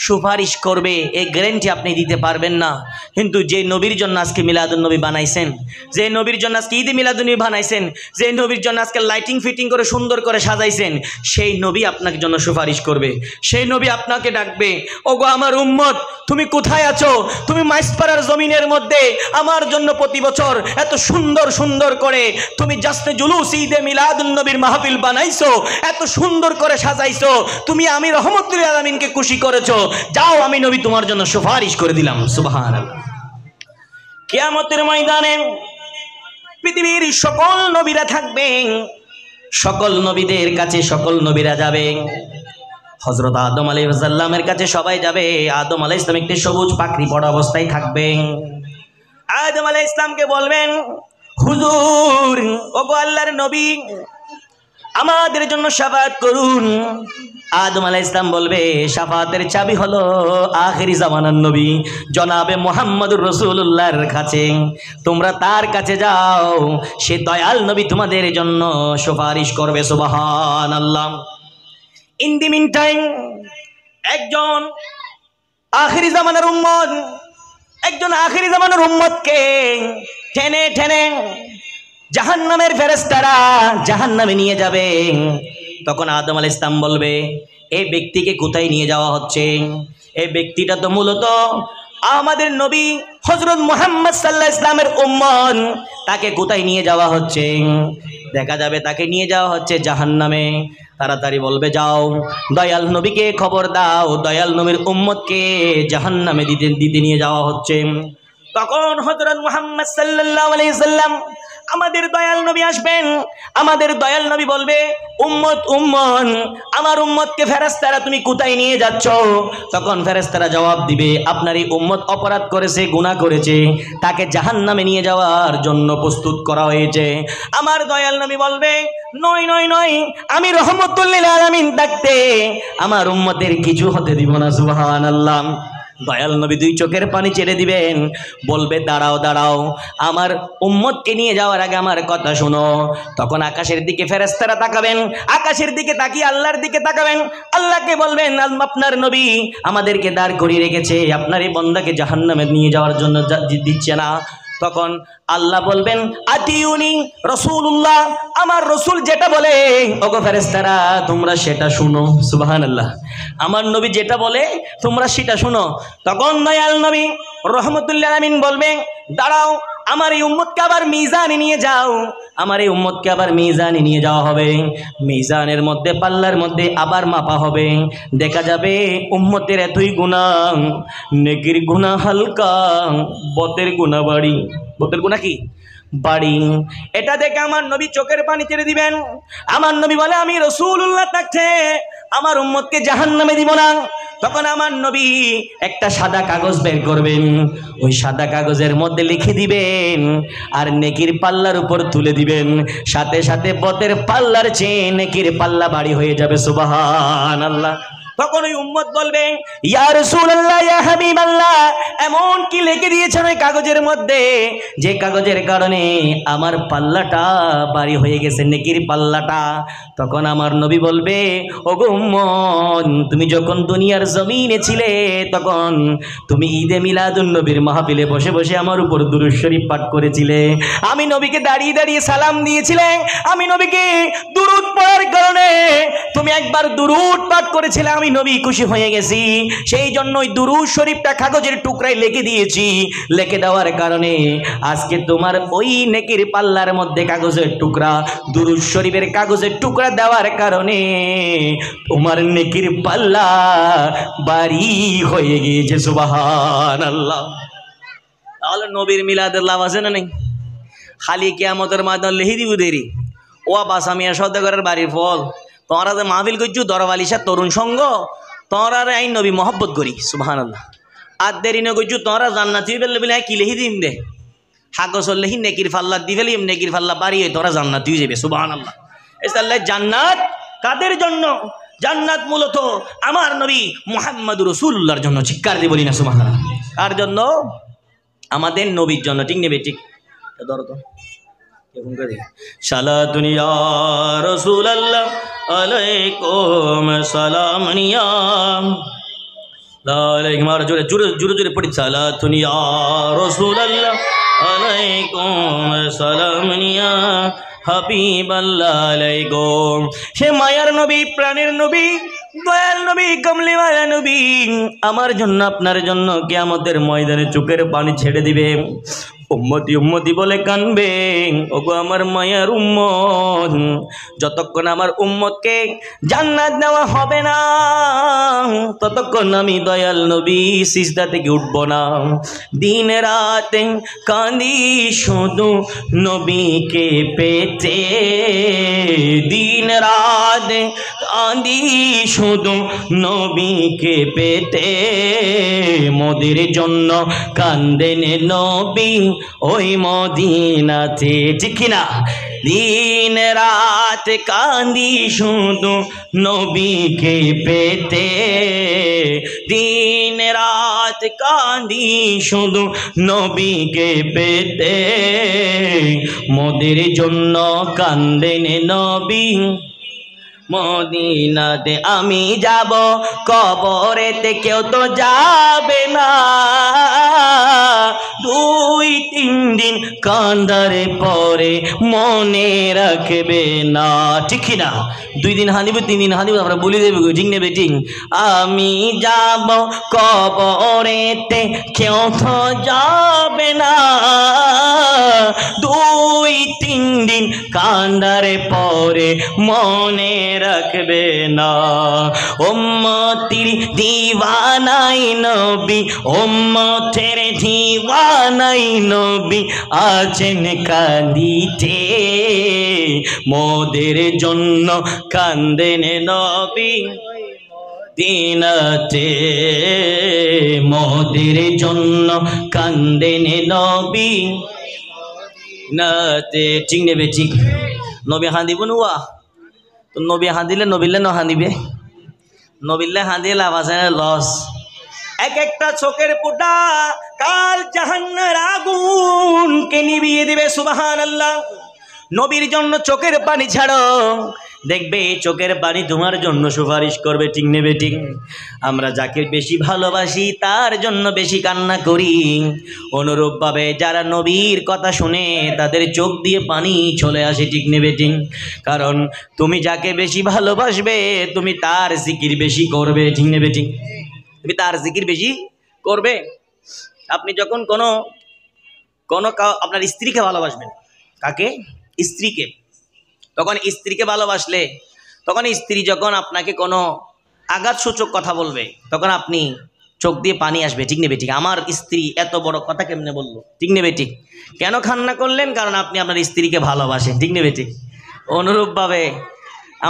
সুপারিশ করবে এই গ্যারান্টি আপনি দিতে পারবেন না। কিন্তু যে নবীর জন্য আজকে মিলাদুন নবী বানাইছেন, যে নবীর জন্য আজকে ঈদে মিলাদুন নবী বানাইছেন, যে নবীর জন্য আজকে লাইটিং ফিটিং করে সুন্দর করে সাজাইছেন, সেই নবী আপনার জন্য সুপারিশ করবে। সেই নবী আপনাকে ডাকবে, ওগো আমার উম্মত, তুমি কোথায় আছো? তুমি মাইসপাড়ার জমিনের মধ্যে আমার জন্য প্রতি বছর এত সুন্দর সুন্দর করে তুমি জাসনে জুলুস ঈদে মিলাদুন নবীর মাহফিল বানাইছো, এত সুন্দর করে সাজাইছো, তুমি আমি রহমতুল আলামিনকে খুশি করেছো, যাও আমি নবী তোমার জন্য সুপারিশ করে দিলাম। সুবহানাল্লাহ। কিয়ামতের ময়দানে পৃথিবীর সকল নবীরা থাকবেন, সকল নবীদের কাছে সকল নবীরা যাবেন। হযরত আদম আলাইহিস সালামের কাছে সবাই যাবে। আদম আলাইহিস সালাম একটি সবুজ পাকড়ি পড়া অবস্থায় থাকবেন। আদম আলাইহিস সালামকে বলবেন, হুজুর, ওগো আল্লাহর নবী, আমাদের জন্য শাফাআত করুন। আদম আলাইহিস সালাম বলবে, শাফাআতের চাবি হলো আখিরি জামানার নবী জনাবে মুহাম্মদুর রাসূলুল্লাহর কাছে। তোমরা তার কাছে যাও, সে দয়াল নবী তোমাদের জন্য সুপারিশ করবে। সুবহানাল্লাহ। ইন দি মিন টাইম, একজন আখিরি জামানার উম্মত, একজন আখিরি জামানার উম্মতকে টেনে টেনে জাহান্নামের ফেরেশতারা জাহান্নামে নিয়ে যাবে। তখন আদম আলাইহিস সালাম বলবে, এই ব্যক্তিকে কোথায় নিয়ে যাওয়া হচ্ছে? এই ব্যক্তিটা তো মূলত আমাদের নবী হযরত মুহাম্মদ সাল্লাল্লাহু আলাইহি ওয়াসাল্লামের উম্মত, তাকে কোথায় নিয়ে যাওয়া হচ্ছে? দেখা যাবে তাকে নিয়ে যাওয়া হচ্ছে জাহান্নামে। তাড়াতাড়ি বলবে, যাও দয়াল নবীকে খবর দাও, দয়াল নবীর উম্মতকে জাহান্নামে দিতে নিয়ে যাওয়া হচ্ছে। তখন হযরত মুহাম্মদ সাল্লাল্লাহু আলাইহি ওয়াসাল্লাম, আমাদের দয়াল নবী আসবেন। আমাদের দয়াল নবী বলবে, উম্মত উম্মত, আমার উম্মতকে ফেরেশতারা তুমি কোথায় নিয়ে যাচ্ছ? তখন ফেরেশতারা জবাব দিবে, আপনার এই উম্মত অপরাধ করেছে, গুনাহ করেছে, তাকে জাহান্নামে নিয়ে যাওয়ার জন্য প্রস্তুত করা হয়েছে। আমার দয়াল নবী বলবে, নয় নয় নয়, আমি রহমতুল লিল আলামিন থাকতে আমার উম্মতের কিছু হতে দিব না। সুবহানাল্লাহ। দয়াল নবী দুই চোখের পানি ছেড়ে দিবেন, বলবে, দাঁড়াও দাঁড়াও, আমার উম্মতকে নিয়ে যাওয়ার আগে আমার কথা শুনো। তখন আকাশের দিকে ফেরেশতারা তাকাবেন, আকাশের দিকে তাকিয়ে আল্লাহর দিকে তাকাবেন, আল্লাহকে বলবেন, আপনার নবী আমাদেরকে দাঁড় করিয়ে রেখেছে, আপনার এই বান্দাকে জাহান্নামে নিয়ে যাওয়ার জন্য দিচ্ছে না। তখন আল্লাহ বলবেন, আতিউনি রাসূলুল্লাহ, আমার রাসূল যেটা বলে ওগো ফেরেশতারা তোমরা সেটা শুনো। সুবহানাল্লাহ। আমার নবী যেটা বলে তোমরা সেটা শুনো। তখন দয়াল নবী রহমতুল লিল আলামিন বলবে, দাঁড়াও, আমার এই উম্মতকে আবার মিজানে নিয়ে যাও, আমার এই উম্মতকে আবার মিজানে নিয়ে যাওয়া হবে। মিজানের মধ্যে, পাল্লার মধ্যে আবার মাপা হবে। দেখা যাবে উম্মতের এতই গুনাহ, নেকির গুনাহ হালকা, বতের গুনাহ বাড়ি। বতের গুনাহ কি? বাড়ি। এটা দেখে আমার নবী চোখের পানি ছেড়ে দিবেন। আমার নবী বলে, আমি রাসূলুল্লাহ থাকতে আমার উম্মতকে জাহান্নামে দিব না। তখন আমার নবী একটা সাদা কাগজ বের করবেন, ওই সাদা কাগজের মধ্যে লিখে দিবেন আর নেকির পাল্লার উপর তুলে দিবেন। সাথে সাথে বতের পাল্লার চেয়ে নেকির পাল্লা বাড়ি হয়ে যাবে। সুবহানাল্লাহ। তখন ওই উম্মত বলবে, ইয়া রাসূলুল্লাহ, ইয়া হাবিবাল্লাহ, এমন কি লিখে দিয়েছেন ওই কাগজের মধ্যে যে কাগজের কারণে আমার পাল্লাটা ভারী হয়ে গেছে, নেকির পাল্লাটা? তখন আমার নবী বলবে, ওগো উম্মত, তুমি যখন দুনিয়ার জমিনে ছিলে তখন তুমি ঈদে মিলাদুন নবীর মাহফিলে বসে বসে আমার উপর দুরূদ শরীফ পাঠ করেছিলে, আমি নবীকে দাঁড়িয়ে দাঁড়িয়ে সালাম দিয়েছিলে, আমি নবীকে দুরূদ পড়ার কারণে তুমি একবার দুরূদ পাঠ করেছিলে, আমি নবী খুশি হয়ে গেছি, সেই জন্য ওই দুরূদ শরীফটা কাগজের টুকরায় লিখে দিয়েছি, লিখে দেওয়ার কারণে আজকে তোমার ওই নেকির পাল্লার মধ্যে কাগজের টুকরা, দুরূদ শরীফের কাগজের টুকরা দেওয়ার কারণে তোমার নেকির পাল্লা ভারী হয়ে গিয়েছে। সুবহানাল্লাহ। তাহলে নবীর মিলাদের লাভ আছে না নেই? খালি কিয়ামতের ময়দান লিখি দিব দেরি, ও বাসামিয়া সওদাগরের বাড়ির ফল, তোমরা যে মাহফিল করছো দরবালিশা তরুণ সঙ্গ, তোমরা আইন নবী মহব্বত করি। সুবহানাল্লাহ। আর দেরি না করছো তোমরা জান্নাতি বেলে বলে কি লিখি দিন দে, হাগসল লিখি নেকির ফাল্লা দি ফেলি, নেকির ফাল্লা বাড়িয়ে তোরা জান্নাতি হয়ে যাবে। সুবহানাল্লাহ। এসাল্লাহ জান্নাত কাদের জন্য? জান্নাত মূলত আমার নবী মুহাম্মদুর রাসূলুল্লাহর জন্য। চিৎকার দিয়ে বলি না সুবহানাল্লাহ। কার জন্য? আমাদের নবীর জন্য। ঠিক নেবে? ঠিক ধরো তো সালাতুন ইয়া রাসূলুল্লাহ আলাইকুম সালাম ইয়া আলাইকুম। আর জোরে জোরে জোরে জোরে পড়ি, সালাতুন ইয়া রাসূলুল্লাহ আলাইকুম সালাম ইয়া হাবিবাল্লাহ আলাইকুম। সে মায়ার নবী, প্রাণের নবী, দয়াল নবী, কমলিওয়ালা নবী আমার জন্য আপনার জন্য কিয়ামতের ময়দানে চোখের পানি ছেড়ে দিবে, উম্মতি উম্মতি বলে কানবে। ওগো আমার মায়ার উম্মত, যতক্ষণ আমার উম্মতকে জান্নাত দেওয়া হবে না ততক্ষণ আমি দয়াল নবী সিজদা থেকে উঠব না। দিন রাতে কাঁদি শুধু নবীকে পেতে, দিন রাত কাঁদি শুধু নবীকে পেতে, মোদের জন্য কান্দেন নবী ওই মদিনাতে। ঠিক না? দিন রাত কাঁদি শুধু নবীকে পেতে, দিন রাত কাঁদি শুধু নবীকে পেতে, মোদের জন্য কান্দেন নবী মদিনাতে। আমি যাব কবরেতে, কেউ তো যাবে না, 2-3 দিন কান্দারে পরে মনে রাখবে না। ঠিক না? 2 দিন হানিবে, 3 দিন হানিবে, আমরা বলে দেবে। ঠিক নেবে? ঠিক। আমি যাব কবরেতে, কেউ তো যাবে না, 2-3 দিন কান্দারে পরে মনে রাখবে না। উম্মতির দিওয়ানাই নবী, উম্মতের দিওয়ানাই নবী আছেন কাঁদিতে, মোদের জন্য কান্দেন নবী দিনাতে, মোদের জন্য কান্দেন নবী নাতে। ঠিক নেবে? ঠিক। নবী হাঁদিব নুয়া তো, নবী হাঁদিলে নবিলে ন হাঁদিবে, নবিলে হাঁদিয়ে লাভ আছে না লস? এক একটা চোখের পোটা কাল জাহান্নামের আগুনকে নিভিয়ে দিবে। সুবহানাল্লাহ। নবীর জন্য চোখের পানি ছাড়ো, দেখবে চোখের পানি তোমার জন্য সুপারিশ করবে। ঠিক নেবে? ঠিক। আমরা যাকে বেশি ভালোবাসি তার জন্য বেশি কান্না করি, অনুরূপভাবে যারা নবীর কথা শুনে তাদের চোখ দিয়ে পানি চলে আসে। ঠিক নেবে? ঠিক। কারণ তুমি যাকে বেশি ভালোবাসবে তুমি তার জিকির বেশি করবে। ঠিক নেবে? ঠিক। তুমি তার জিকির বেশি করবে। আপনি যখন কোনো আপনার স্ত্রীকে ভালোবাসবেন, কাকে? স্ত্রীকে। তখন স্ত্রীকে ভালোবাসলে, তখন স্ত্রী যখন আপনাকে কোনো আঘাতসূচক কথা বলবে তখন আপনি চোখ দিয়ে পানি আসবে। ঠিক নেবে? ঠিক। আমার স্ত্রী এত বড় কথা কেমনে বললো? ঠিক নেবে? ঠিক। কেন কান্না করলেন? কারণ আপনি আপনার স্ত্রীকে ভালোবাসেন। ঠিক নেবে? ঠিক। অনুরূপভাবে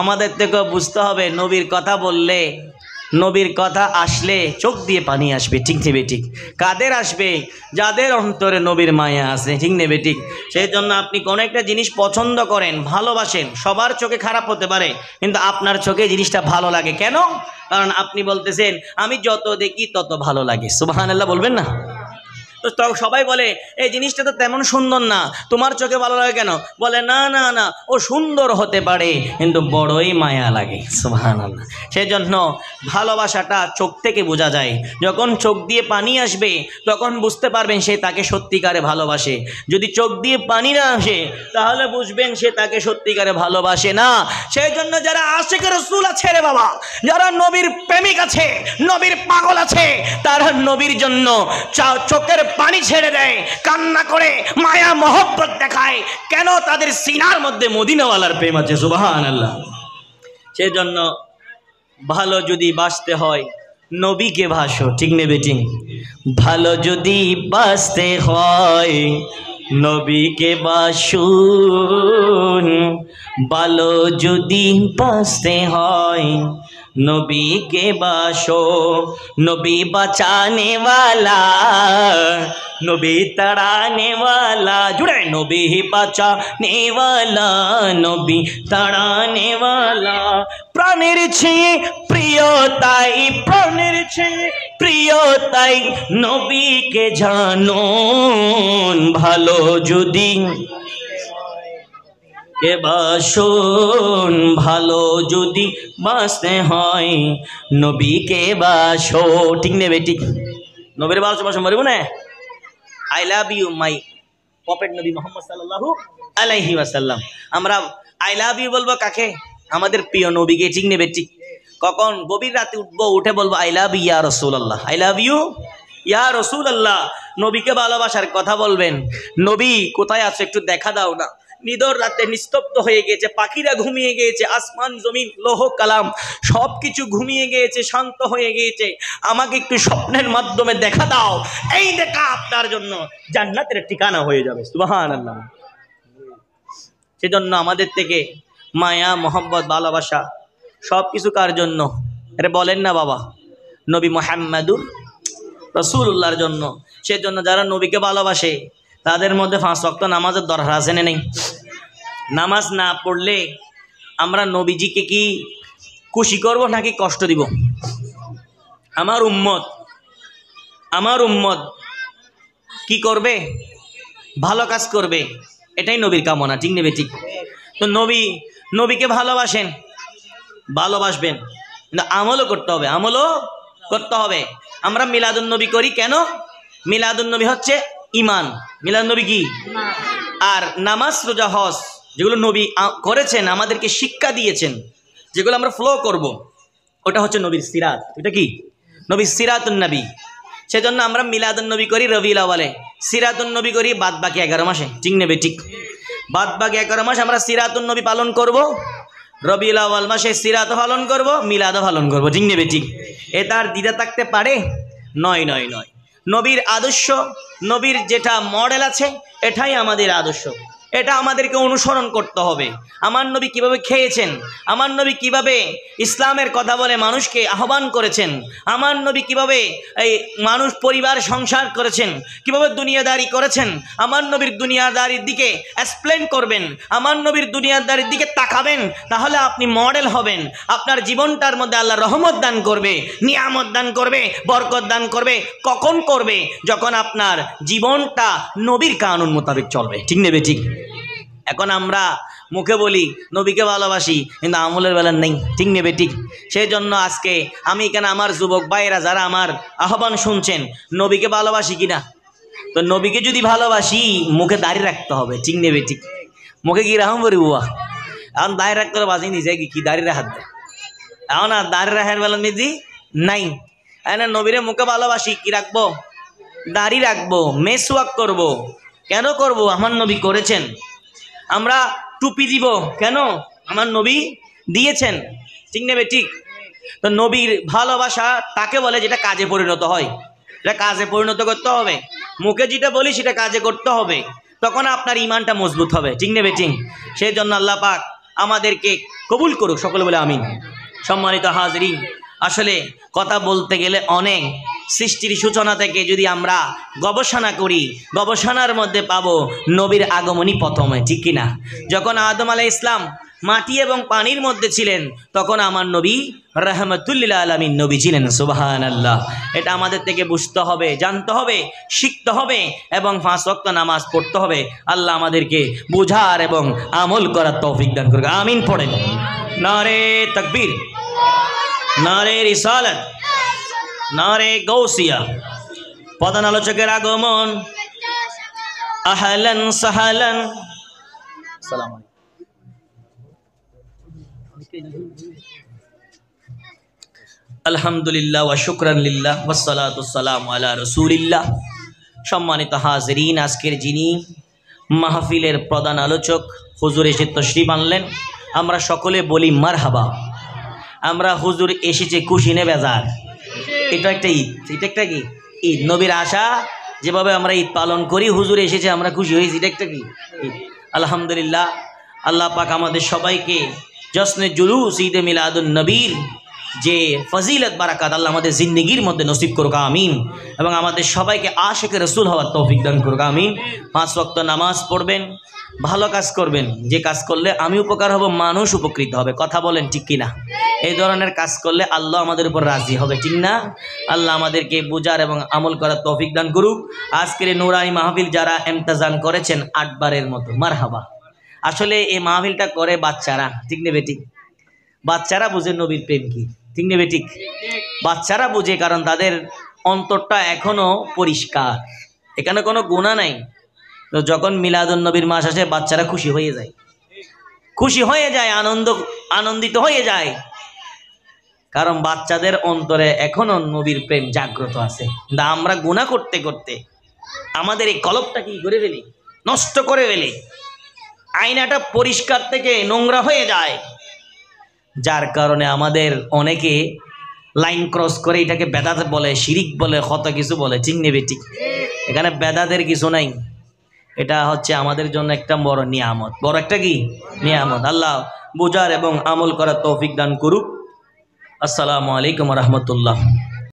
আমাদের থেকে বুঝতে হবে নবীর কথা বললে নবীর কথা আসলে চোখ দিয়ে পানি আসবে, ঠিক নেবে ঠিক। কাদের আসবে? যাদের অন্তরে নবীর মায়া আছে, ঠিক নেবে ঠিক। সেই জন্য আপনি কোনো একটা জিনিস পছন্দ করেন, ভালোবাসেন, সবার চোখে খারাপ হতে পারে, কিন্তু আপনার চোখে জিনিসটা ভালো লাগে কেন? কারণ আপনি বলতেছেন আমি যত দেখি তত ভালো লাগে। সুবহানাল্লাহ বলবেন না? তো সবাই বলে এই জিনিসটা তো তেমন সুন্দর না, তোমার চোখে ভালো লাগে কেন? বলে না না না, ও সুন্দর হতে পারে কিন্তু বড়ই মায়া লাগে। সুবহানাল্লাহ। সেই জন্য ভালোবাসাটা চোখ থেকে বোঝা যায়। যখন চোখ দিয়ে পানি আসবে তখন বুঝতে পারবেন সে তাকে সত্যিকারে ভালোবাসে। যদি চোখ দিয়ে পানি না আসে তাহলে বুঝবেন সে তাকে সত্যিকারে ভালোবাসে না। সেই জন্য যারা আশিক রাসূল আছে রে বাবা, যারা নবীর প্রেমিক আছে, নবীর পাগল আছে, তারা নবীর জন্য চোখের পানি ছেড়ে দেয়, কান্না করে, মায়া মহব্বত দেখায়। কেন? তাদের সিনার মধ্যে মদিনাওয়ালার প্রেম আছে। সুবহানাল্লাহ। সেই জন্য ভালো যদি বাঁচতে হয় নবীকে ভাসো, ঠিক নেবে ঠিক। ভালো যদি বাঁচতে হয় নবীকে বাসুন, ভালো যদি বাঁচতে হয় নবীকে বাসো। नबी बचाने वाला, नबी तड़ाने वाला, जुड़े नबी बचाने वाला, नबी तड़ाने वाला। प्राणेर छेয়ে প্রিয়তাই, প্রাণের চেয়ে প্রিয়তাই নবীকে জানুন। ভালো যদি কে বাসুন, ভালো যদি বাঁচতে হয় নবীকে বাসো, ঠিক নেবে ঠিক। নবীর ভালোবাসা মরিব না। I love you my prophet নবী মুহাম্মদ সাল্লাল্লাহু আলাইহি ওয়াসাল্লাম। আমরা আই লাভ ইউ বলবো কাকে? আমাদের প্রিয় নবীকে, ঠিক নেবে ঠিক। কখন? গভীর রাতে উঠবো, উঠে বলবো আই লাভ ইউ ইয়া রাসূলুল্লাহ, আই লাভ ইউ ইয়া রাসূলুল্লাহ। নবীকে ভালোবাসার কথা বলবেন। নবী কোথায় আছে একটু দেখা দাও না। নিদর রাতে নিস্তব্ধ হয়ে গিয়েছে, পাখিরা ঘুমিয়ে গিয়েছে, আসমান জমিন লৌহ কালাম সব কিছু ঘুমিয়ে গিয়েছে, শান্ত হয়ে গিয়েছে। আমাকে একটু স্বপ্নের মাধ্যমে দেখা দাও, এই দেখা আপনার জন্য জান্নাতের ঠিকানা হয়ে যাবে। সুবহানাল্লাহ। সেজন্য আমাদের থেকে মায়া মোহাম্মদ ভালোবাসা সব কিছু কার জন্য? আরে বলেন না বাবা, নবী মুহাম্মদুর রাসূলুল্লাহর জন্য। সেজন্য যারা নবীকে ভালোবাসে তাদের মধ্যে 5 ওয়াক্ত নামাজের দরকার আছে না নেই? নামাজ না পড়লে আমরা নবীজিকে কি খুশি করব নাকি কষ্ট দিব? আমার উম্মত কি করবে? ভালো কাজ করবে, এটাই নবীর কামনা, ঠিক নেবে ঠিক। তো নবীকে ভালোবাসবেন, কিন্তু আমলও করতে হবে, আমরা মিলাদুন নবী করি কেন? মিলাদুন নবী হচ্ছে ইমান। মিলাদুন নবী কি? আর নামাজ, রোজা, হজ যেগুলো নবী করেছেন, আমাদেরকে শিক্ষা দিয়েছেন, যেগুলো আমরা ফলো করব, ওটা হচ্ছে নবীর সিরাত। এটা কি? নবীর সিরাতুন নবী। সেজন্য আমরা মিলাদুন নবী করি রবিউল আউয়ালে, সিরাতুন নবী করি বাদবাকি 11 মাসে, ঠিক নেবে ঠিক। বাদবাকি 11 মাস আমরা সিরাতুন নবী পালন করব, রবিউল আউয়াল মাসে সিরাত পালন করব, মিলাদও পালন করব, ঠিক নেবে ঠিক। এ তার দ্বিধা থাকতে পারে? নয়। নবীর আদর্শ, নবীর যেটা মডেল আছে এটাই আমাদের আদর্শ, এটা আমাদেরকে অনুসরণ করতে হবে। আমার নবী কিভাবে খেয়েছেন, আমার নবী কিভাবে ইসলামের কথা বলে মানুষকে আহ্বান করেছেন, আমার নবী কিভাবে এই মানুষ পরিবার সংসার করেছেন, কিভাবে দুনিয়াদারি করেছেন, আমার নবীর দুনিয়াদারির দিকে এক্সপ্লেন করবেন, আমার নবীর দুনিয়াদারির দিকে তাকাবেন, তাহলে আপনি মডেল হবেন। আপনার জীবনটার মধ্যে আল্লাহ রহমত দান করবে, নিয়ামত দান করবে, বরকত দান করবে। কখন করবে? যখন আপনার জীবনটা নবীর কানুন মোতাবেক চলবে, ঠিক নেবে ঠিক। এখন আমরা মুখে বলি নবীকে ভালোবাসি, কিন্তু আমলের বেলা নেই, ঠিক নেবে ঠিক। সেই জন্য আজকে আমি এখানে আমার যুবক ভাইয়েরা যারা আমার আহ্বান শুনছেন, নবীকে ভালোবাসি কিনা? তো নবীকে যদি ভালোবাসি মুখে দাঁড়িয়ে রাখতে হবে, ঠিক নেবে ঠিক। মুখে কি রাখুন বলি বুয়া, এখন দাঁড়িয়ে রাখতে হবে, বাজি নিজে কি দাঁড়িয়ে রাখার দেয় এখন আর দাঁড়িয়ে রাখার বেলা নিদি নাই। নবীরে মুখে ভালোবাসি, কি রাখবো? দাঁড়িয়ে রাখবো, মেসওয়াক করব। কেন করব? আমার নবী করেছেন। আমরা টুপি দিব কেন? আমার নবী দিয়েছেন, ঠিক নেবে ঠিক। তো নবীর ভালোবাসা তাকে বলে যেটা কাজে পরিণত হয়, এটা কাজে পরিণত করতে হবে। মুখে যেটা বলি সেটা কাজে করতে হবে, তখন আপনার ইমানটা মজবুত হবে, ঠিক নেবে ঠিক। সেই জন্য আল্লাহ পাক আমাদেরকে কবুল করুক, সকলে বলে আমিন। সম্মানিত হাজরিন, আসলে কথা বলতে গেলে অনেক, সৃষ্টির সূচনা থেকে যদি আমরা গবেষণা করি, গবেষণার মধ্যে পাবো নবীর আগমনই প্রথমে, ঠিক কিনা? যখন আদম আলাইহিস ইসলাম মাটি এবং পানির মধ্যে ছিলেন, তখন আমার নবী রাহমাতুল্লিল আলামিন নবী ছিলেন। সুবহানাল্লাহ। এটা আমাদের থেকে বুঝতে হবে, জানতে হবে, শিখতে হবে এবং 5 ওয়াক্ত নামাজ পড়তে হবে। আল্লাহ আমাদেরকে বুঝার এবং আমল করার তৌফিক দান করুক। আমিন পড়েন। নারে তাকবীর, নারে রিসালাত, নারে গাউসিয়া। প্রধান আলোচকের আগমন। আহলান সাহলান। আসসালামু আলাইকুম। আলহামদুলিল্লাহ ওয়া শুকরান লিল্লাহ ওয়াসসালাতু ওয়াসসালামু আলা রাসূলিল্লাহ। সম্মানিত হাজিরিন, আজকের যিনি মাহফিলের প্রধান আলোচক হুজুর এসে তশরিফ আনলেন, আমরা সকলে বলি মারহাবা। আমরা হুজুর এসেছে খুশি নে বেজার? এটা একটা ঈদ, এটা একটা কি ঈদ, নবীর আশা। যেভাবে আমরা ঈদ পালন করি, হুজুর এসেছে আমরা খুশি হয়েছি, এটা একটা কি ঈদ। আলহামদুলিল্লাহ। আল্লাহ পাক আমাদের সবাইকে জশ্নে জুলুস ঈদে মিলাদুন নবীর যে ফজিলত বারাকাত আল্লাহ আমাদের জিন্দেগির মধ্যে নসিব করুক, আমিন। এবং আমাদের সবাইকে আশিকে রাসূল হওয়ার তৌফিক দান করুক, আমিন। 5 ওয়াক্ত নামাজ পড়বেন, ভালো কাজ করবেন, যে কাজ করলে আমি উপকার হব, মানুষ উপকৃত হবে। কথা বলেন ঠিক কিনা? এই ধরনের কাজ করলে আল্লাহ আমাদের উপর রাজি হবে, ঠিক না? আল্লাহ আমাদেরকে বুঝার এবং আমল করার তৌফিক দান করুক। আজকের নূরানি মাহফিল যারা ইন্তজাম করেছেন 8 বারের মতো, মারহাবা। আসলে এই মাহফিলটা করে বাচ্চারা, ঠিক নেবে ঠিক? বাচ্চারা বুঝে নবীর প্রেম কি, ঠিক নেবে ঠিক? বাচ্চারা বুঝে, কারণ তাদের অন্তরটা এখনো পরিষ্কার, এখানে কোনো গুনাহ নাই। তো যখন মিলাদুন নবীর মাস আসে বাচ্চারা খুশি হয়ে যায়, খুশি হয়ে যায়, আনন্দিত হয়ে যায়, কারণ বাচ্চাদের অন্তরে এখনো নবীর প্রেম জাগ্রত আছে। কিন্তু আমরা গুনাহ করতে করতে আমাদের এই কলবটা কি করে ফেলি, নষ্ট করে ফেলি। আয়নাটা পরিষ্কার থেকে নোংরা হয়ে যায়, যার কারণে আমাদের অনেকে লাইন ক্রস করে এটাকে বেদাত বলে, শিরিক বলে, কত কিছু বলে, ঠিক নেবে ঠিক? এখানে বেদাতের কিছু নাই, এটা হচ্ছে আমাদের জন্য একটা বড় নিয়ামত, বড় একটা কি নিয়ামত। আল্লাহ বুঝার এবং আমল করার তৌফিক দান করুক। আসসালামু আলাইকুম ওয়া রাহমাতুল্লাহ।